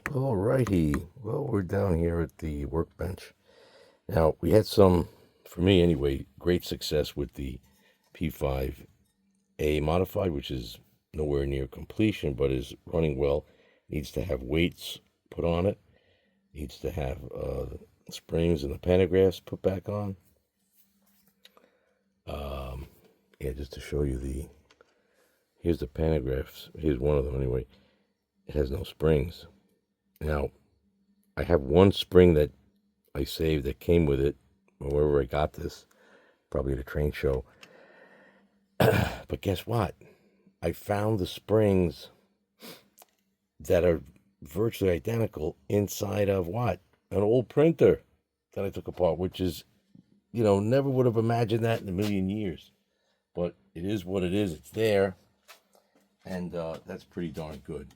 Alrighty, well, we're down here at the workbench. Now, we had some, for me anyway, great success with the P5A modified, which is nowhere near completion, but is running well. Needs to have weights put on it. Needs to have springs and the pantographs put back on. Yeah, just to show you here's the pantographs. Here's one of them anyway. It has no springs. Now, I have one spring that I saved that came with it, wherever I got this, probably at a train show. But guess what? I found the springs that are virtually identical inside of what? An old printer that I took apart, which is, never would have imagined that in a million years. But it is what it is. It's there. And that's pretty darn good.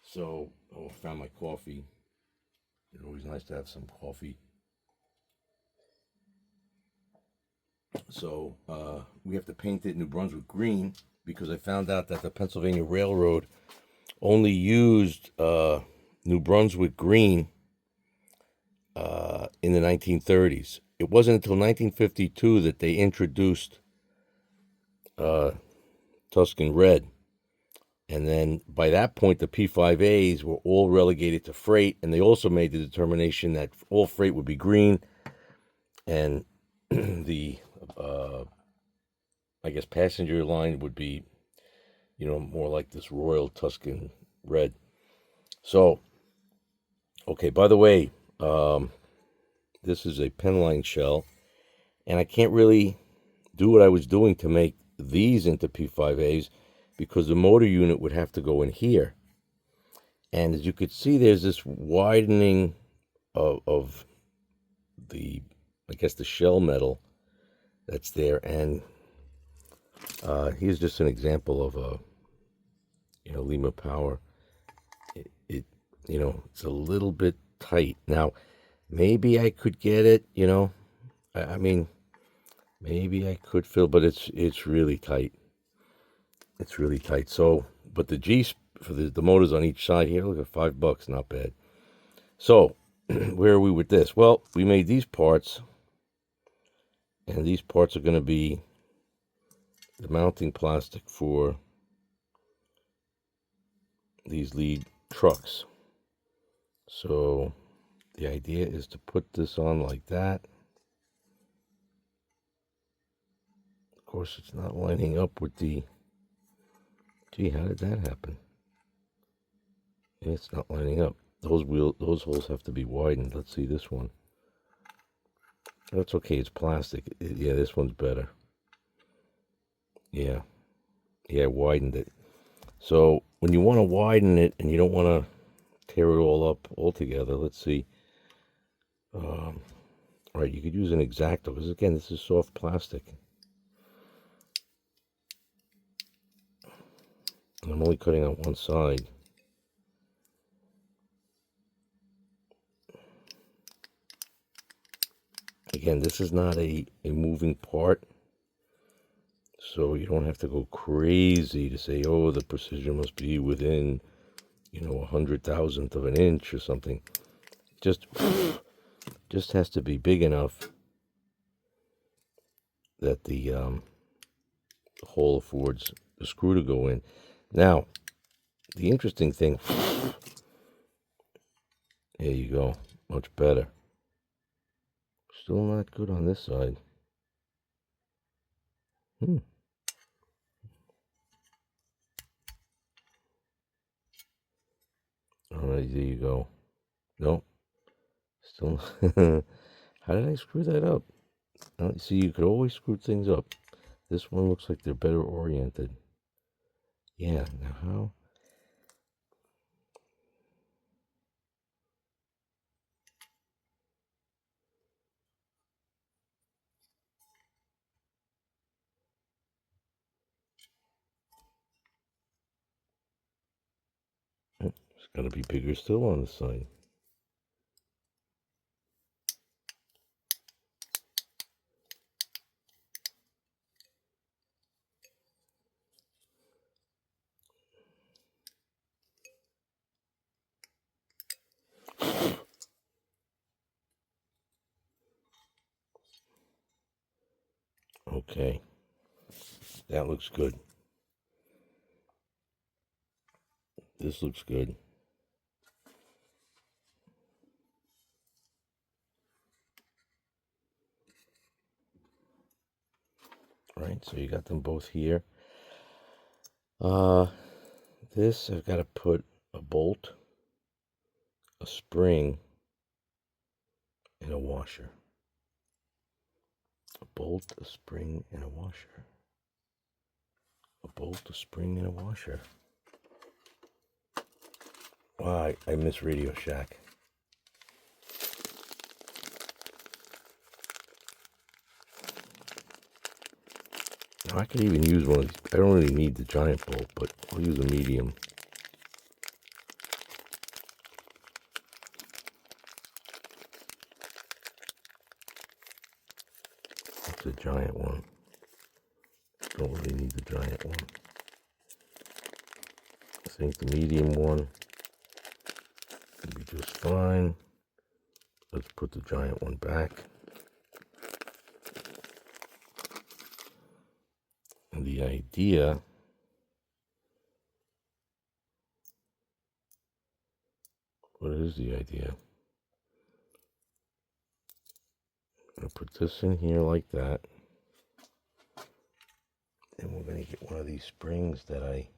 So, I found my coffee. It's always nice to have some coffee. So we have to paint it New Brunswick green because I found out that the Pennsylvania Railroad only used New Brunswick green in the 1930s. It wasn't until 1952 that they introduced Tuscan red. And then by that point, the P5As were all relegated to freight, and they also made the determination that all freight would be green, and the I guess passenger line would be, more like this royal Tuscan red. So, okay, by the way, this is a Penn Line shell, and I can't really do what I was doing to make these into P5As because the motor unit would have to go in here. And as you could see, there's this widening of the, I guess, the shell metal that's there. And here's just an example of a, Lima Power. It's a little bit tight. Now, maybe I could get it, I mean, maybe I could fill, but it's really tight. It's really tight. So, but the G for the motors on each side here, look at $5, not bad. So, where are we with this? Well, we made these parts, and these parts are going to be the mounting plastic for these lead trucks. So, the idea is to put this on like that. Of course, it's not lining up with the... Gee, how did that happen? It's not lining up. Those holes have to be widened. Let's see this one. That's okay. It's plastic. Yeah, this one's better. Yeah, I widened it. So when you want to widen it and you don't want to tear it all up altogether, let's see. All right, you could use an X-Acto because again, this is soft plastic. And I'm only cutting on one side. Again, this is not a moving part, so you don't have to go crazy to say, oh, the precision must be within, 100,000th of an inch or something. Just has to be big enough that the hole affords the screw to go in. Now, the interesting thing, there you go, much better. Still not good on this side. All right, there you go. Nope. Still. How did I screw that up? See, you could always screw things up. This one looks like they're better oriented. Yeah, now how? It's got to be bigger still on the side. Okay, that looks good. This looks good. Right, so you got them both here. This I've got to put a bolt, a spring, and a washer. A bolt, a spring, and a washer. A bolt, a spring, and a washer. Wow, I miss Radio Shack. Now I could even use one of these. I don't really need the giant bolt, but I'll use a medium. That's a giant one. Don't really need the giant one. I think the medium one will be just fine. Let's put the giant one back. And the idea what is the idea? I'm going to put this in here like that. And we're going to get one of these springs that I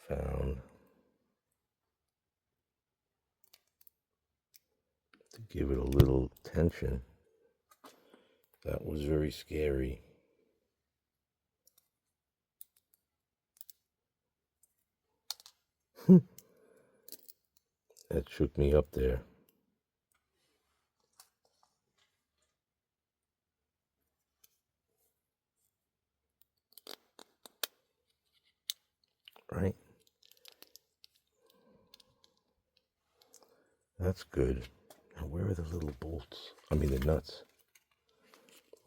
found to give it a little tension. That was very scary. That shook me up there. Right? That's good. Now where are the little bolts? I mean the nuts.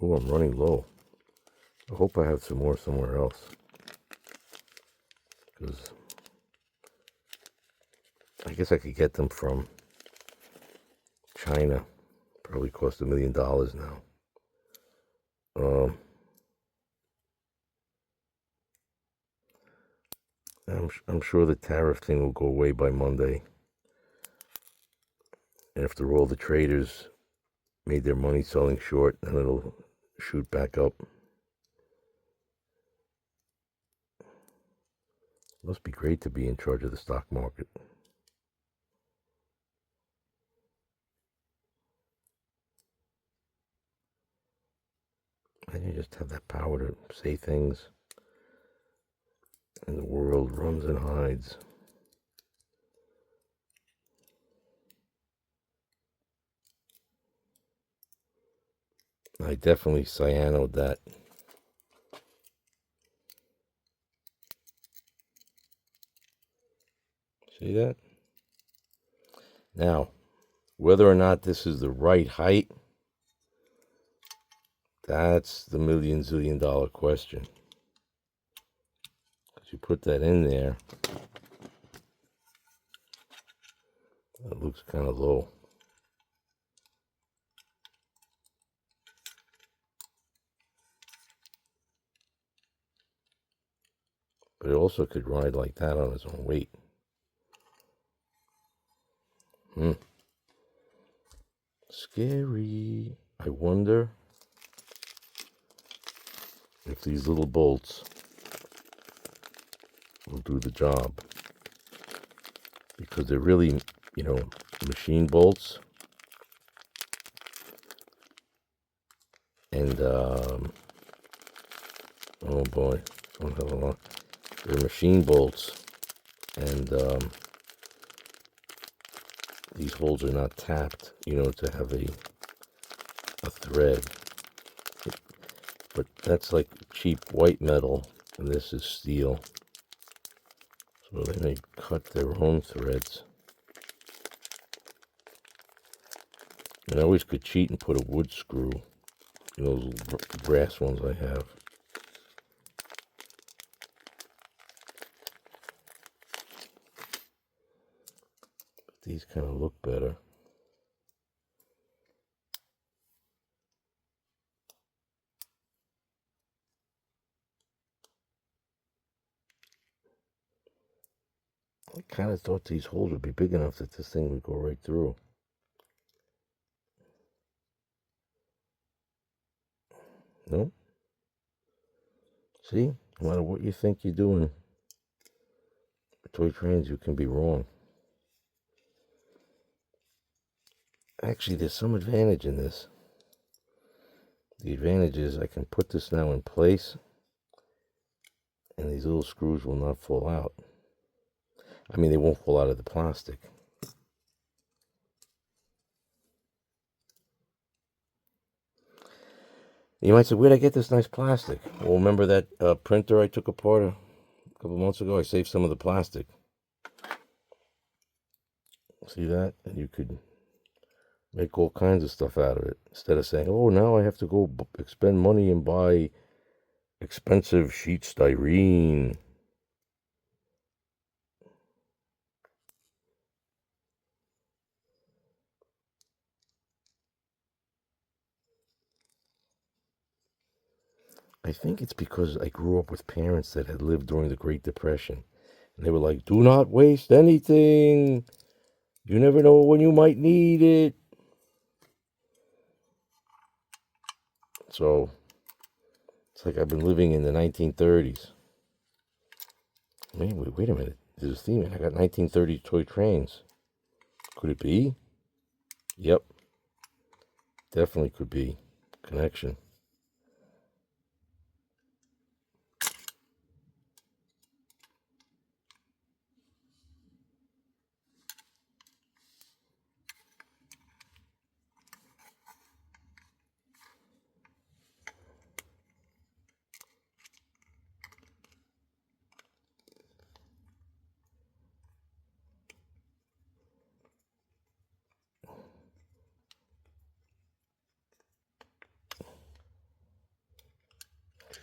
Oh, I'm running low. I hope I have some more somewhere else. Because I guess I could get them from China. Probably cost $1 million now. I'm sure the tariff thing will go away by Monday. And after all, the traders made their money selling short, and it'll shoot back up. Must be great to be in charge of the stock market. And you just have that power to say things, and the world runs and hides. I definitely cyanoed that. See that? Now, whether or not this is the right height, that's the million zillion dollar question. Because you put that in there, it looks kind of low. But it also could ride like that on its own weight. Scary. I wonder if these little bolts will do the job. Because they're really, machine bolts. And, oh boy, don't have a lot. They're machine bolts. And, these holes are not tapped, to have a thread. But that's like cheap white metal, and this is steel. So they may cut their own threads. And I always could cheat and put a wood screw, those brass ones I have. But these kind of look better. I kind of thought these holes would be big enough that this thing would go right through. Nope. See, no matter what you think you're doing, with toy trains, you can be wrong. Actually, there's some advantage in this. The advantage is I can put this now in place, and these little screws will not fall out. I mean, they won't fall out of the plastic. You might say, where'd I get this nice plastic? Well, remember that printer I took apart a couple months ago? I saved some of the plastic. See that? And you could make all kinds of stuff out of it. Instead of saying, oh, now I have to go expend money and buy expensive sheet styrene. I think it's because I grew up with parents that had lived during the Great Depression. And they were like, do not waste anything. You never know when you might need it. So it's like I've been living in the 1930s. Wait a minute. There's a theme. I got 1930 toy trains. Could it be? Yep. Definitely could be. Connection.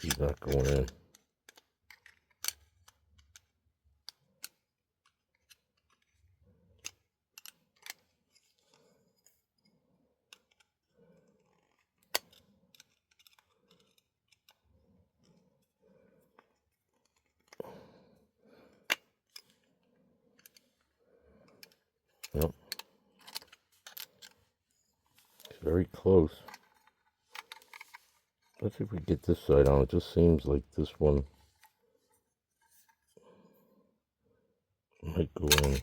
She's not going in. Yep. It's very close. Let's see if we get this side on. It just seems like this one might go in.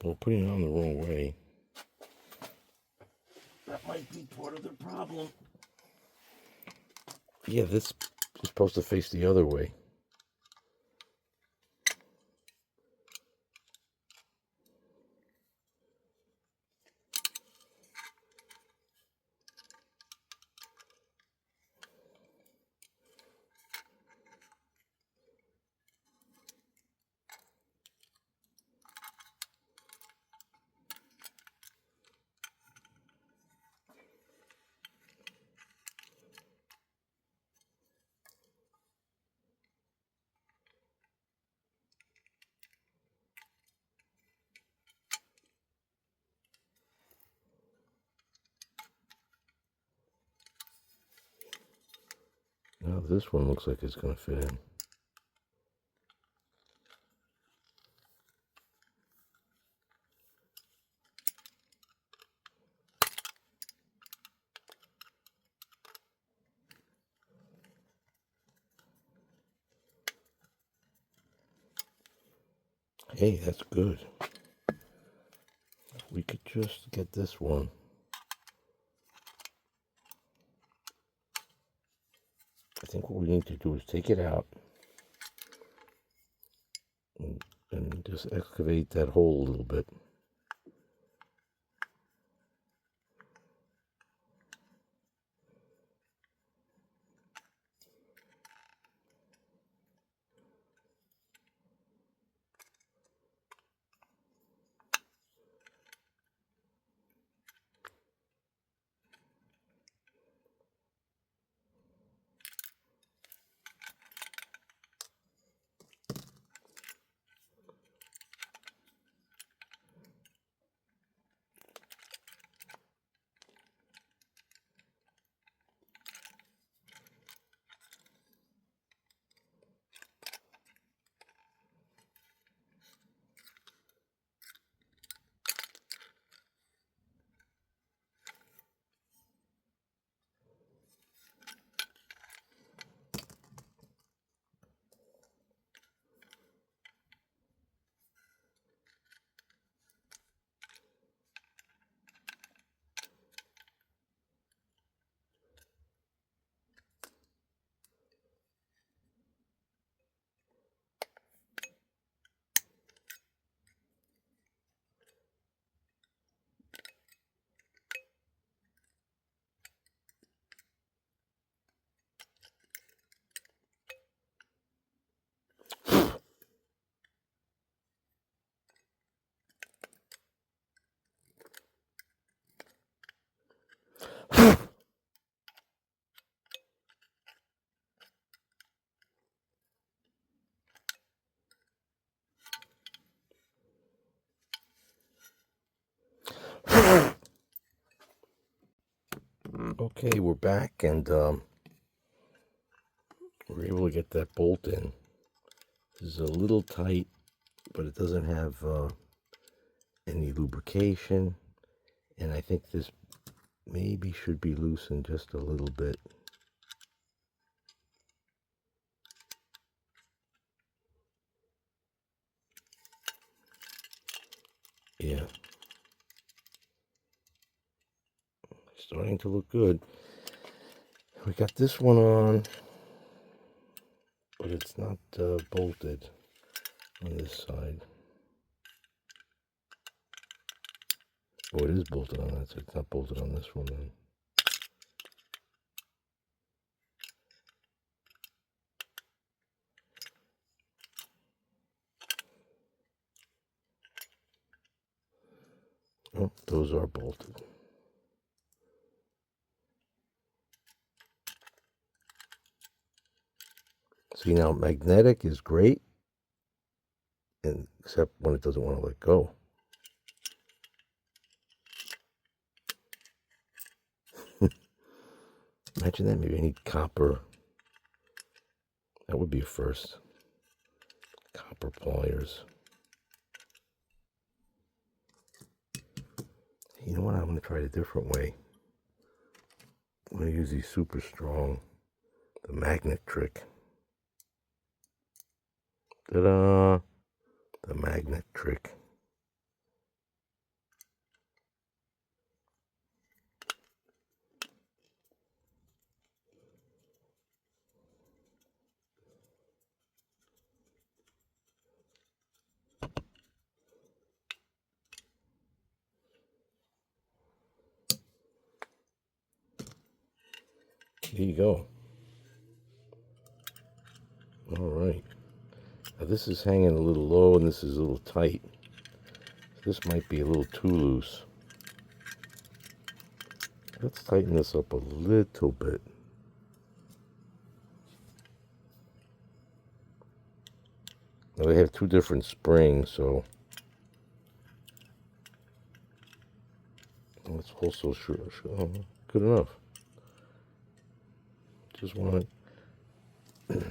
We're putting it on the wrong way. That might be part of the problem. Yeah, this is supposed to face the other way. Now this one looks like it's going to fit in. Hey, that's good. We could just get this one. I think what we need to do is take it out and just excavate that hole a little bit. Okay, we're back, and we're able to get that bolt in. This is a little tight, but it doesn't have any lubrication, and I think this maybe should be loosened just a little bit. Yeah, starting to look good. We got this one on, but it's not bolted on this side. Oh, it is bolted on that side. It's not bolted on this one then. Oh, those are bolted. See, now magnetic is great, and except when it doesn't want to let go. Imagine that. Maybe I need copper. That would be a first. Copper pliers. You know what? I'm going to try it a different way. I'm going to use these super strong, the magnet trick. Ta-da! The magnet trick. There you go. All right. Now this is hanging a little low and this is a little tight. This might be a little too loose. Let's tighten this up a little bit. Now they have two different springs, so let's also sure. Oh, good enough. Just want to.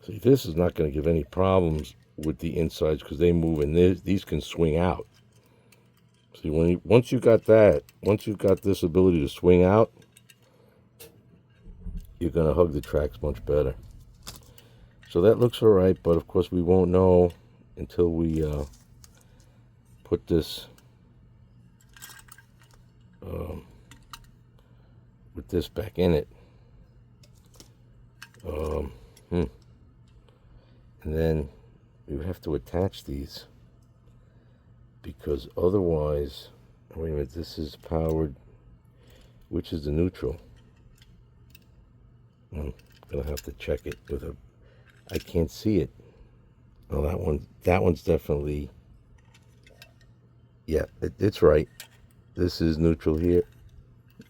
See, this is not going to give any problems with the insides because they move, and these can swing out. See, once you got that, once you've got this ability to swing out, you're going to hug the tracks much better. So that looks all right, but of course we won't know until we put this with this back in it. And then you have to attach these because otherwise, wait a minute, this is powered. Which is the neutral? I'm gonna have to check it with a. I can't see it. Oh, that one's definitely. Yeah, it's right. This is neutral here.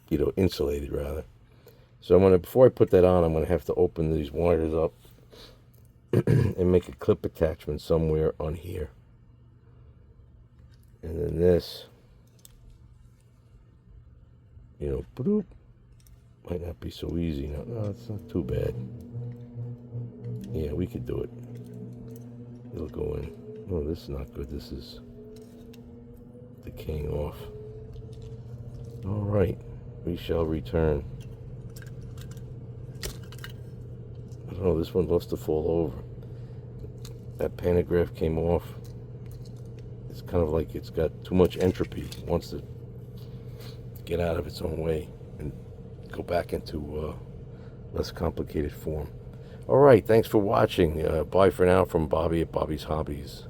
You know, insulated rather. So I'm gonna, before I put that on, I'm gonna have to open these wires up and make a clip attachment somewhere on here. And then this, you know, bloop, might not be so easy. No, it's not too bad. Yeah, we could do it. It'll go in. Oh, this is not good. This is decaying off. All right, we shall return. I don't know, this one must have fallen over. That pantograph came off. It's kind of like it's got too much entropy. It wants to get out of its own way and go back into less complicated form. All right, thanks for watching. Bye for now from Bobby at Bobby's Hobbies.